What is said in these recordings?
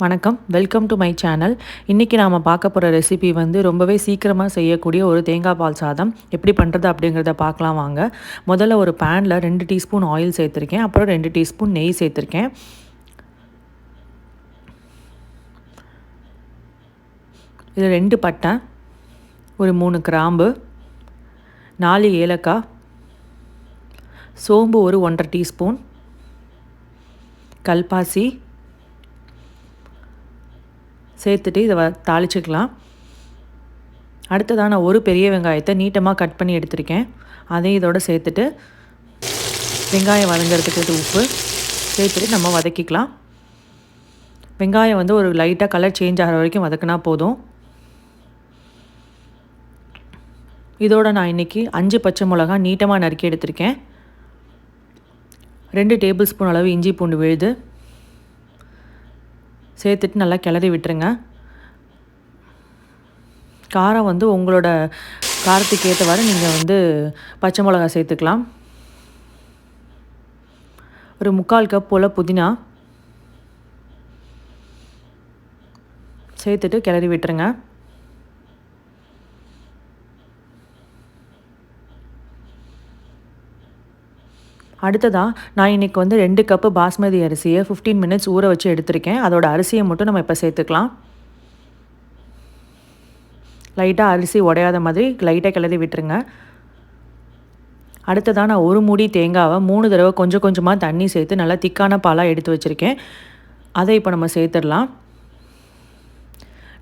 வணக்கம், welcome to my channel. இன்றைக்கி நாம் பார்க்க போகிற ரெசிபி வந்து ரொம்பவே சீக்கிரமாக செய்யக்கூடிய ஒரு தேங்காய் பால் சாதம் எப்படி பண்ணுறது அப்படிங்கிறத பார்க்கலாம் வாங்க. முதல்ல ஒரு பேனில் 2 டீஸ்பூன் ஆயில் சேர்த்துருக்கேன், அப்புறம் 2 டீஸ்பூன் நெய் சேர்த்துருக்கேன். இது 2 பட்டை, ஒரு 3 கிராம்பு, 4 ஏலக்காய், சோம்பு ஒரு 1.5 டீஸ்பூன், கல்பாசி சேர்த்துட்டு இதை தாளிச்சிக்கலாம். அடுத்ததாக நான் ஒரு பெரிய வெங்காயத்தை நீட்டமாக கட் பண்ணி எடுத்திருக்கேன். அதையும் இதோட சேர்த்துட்டு வெங்காயம் வதங்கிறதுக்கு உப்பு சேர்த்துட்டு நம்ம வதக்கிக்கலாம். வெங்காயம் வந்து ஒரு லைட்டாக கலர் சேஞ்ச் ஆகிற வரைக்கும் வதக்கினா போதும். இதோட நான் இன்றைக்கி 5 பச்சை மிளகாய் நீட்டமாக நறுக்கி எடுத்திருக்கேன். 2 டேபிள் ஸ்பூன் அளவு இஞ்சி பூண்டு விழுது சேர்த்துட்டு நல்லா கிளறி விட்டுருங்க. காரம் வந்து உங்களோட காரத்துக்கு ஏற்றவாறு நீங்கள் வந்து பச்சை மிளகாய் சேர்த்துக்கலாம். ஒரு 3/4 கப் போல் புதினா சேர்த்துட்டு கிளறி விட்டுருங்க. அடுத்ததாக நான் இன்றைக்கி வந்து 2 கப்பு பாஸ்மதி அரிசியை 15 மினிட்ஸ் ஊற வச்சு எடுத்திருக்கேன். அதோட அரிசியை மட்டும் நம்ம இப்போ சேர்த்துக்கலாம். லைட்டாக அரிசி உடையாத மாதிரி லைட்டாக கிளறி விட்டுருங்க. அடுத்ததாக நான் ஒரு மூடி தேங்காவை 3 தடவை கொஞ்சம் கொஞ்சமாக தண்ணி சேர்த்து நல்லா திக்கான பாலாக எடுத்து வச்சுருக்கேன். அதை இப்போ நம்ம சேர்த்துடலாம்.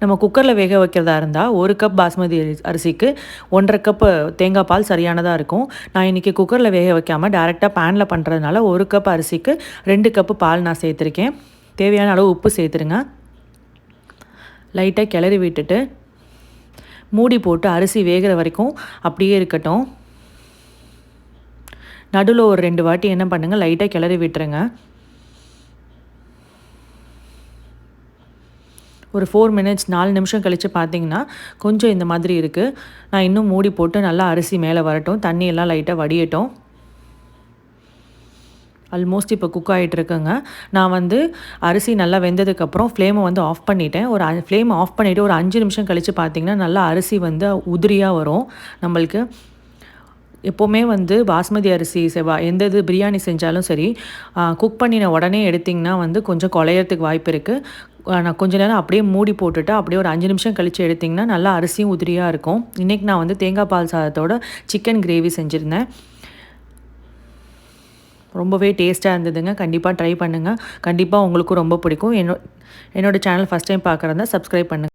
நம்ம குக்கரில் வேக வைக்கிறதா இருந்தால் 1 கப் பாஸ்மதி அரிசிக்கு 1.5 கப் தேங்காய் பால் சரியானதாக இருக்கும். நான் இன்றைக்கி குக்கரில் வேக வைக்காமல் டேரெக்டாக பேனில் பண்ணுறதுனால 1 கப் அரிசிக்கு 2 கப்பு பால் நான் சேர்த்துருக்கேன். தேவையான அளவு உப்பு சேர்த்துருங்க. லைட்டாக கிளறி விட்டுட்டு மூடி போட்டு அரிசி வேகிற வரைக்கும் அப்படியே இருக்கட்டும். நடுவில் ஒரு 2 வாட்டி என்ன பண்ணுங்கள், லைட்டாக கிளறி விட்டுருங்க. ஒரு 4 மினிட்ஸ் 4 நிமிஷம் கழித்து பார்த்தீங்கன்னா கொஞ்சம் இந்த மாதிரி இருக்குது. நான் இன்னும் மூடி போட்டு நல்லா அரிசி மேலே வரட்டும், தண்ணியெல்லாம் லைட்டாக வடியட்டும். ஆல்மோஸ்ட் இப்போ குக் ஆகிட்டுருக்குங்க. நான் வந்து அரிசி நல்லா வெந்ததுக்கப்புறம் ஃப்ளேமை வந்து ஆஃப் பண்ணிவிட்டேன். ஃப்ளேமை ஆஃப் பண்ணிவிட்டு ஒரு 5 நிமிஷம் கழித்து பார்த்திங்கன்னா நல்லா அரிசி வந்து உதிரியாக வரும். நம்மளுக்கு எப்போவுமே வந்து பாஸ்மதி அரிசி எந்த இது பிரியாணி செஞ்சாலும் சரி, குக் பண்ணின உடனே எடுத்திங்கன்னா வந்து கொஞ்சம் குலையறதுக்கு வாய்ப்பு இருக்குது. நான் கொஞ்ச நேரம் அப்படியே மூடி போட்டுட்டு அப்படியே ஒரு 5 நிமிஷம் கழித்து எடுத்திங்கன்னா நல்லா அரிசியும் உதிரியாக இருக்கும். இன்றைக்கி நான் வந்து தேங்காய் பால் சாதத்தோட சிக்கன் கிரேவி செஞ்சுருந்தேன். ரொம்பவே டேஸ்ட்டாக இருந்ததுங்க. கண்டிப்பாக ட்ரை பண்ணுங்கள். கண்டிப்பாக உங்களுக்கும் ரொம்ப பிடிக்கும். என்னோடய சேனல் ஃபஸ்ட் டைம் பார்க்குறதா சப்ஸ்கிரைப் பண்ணுங்கள்.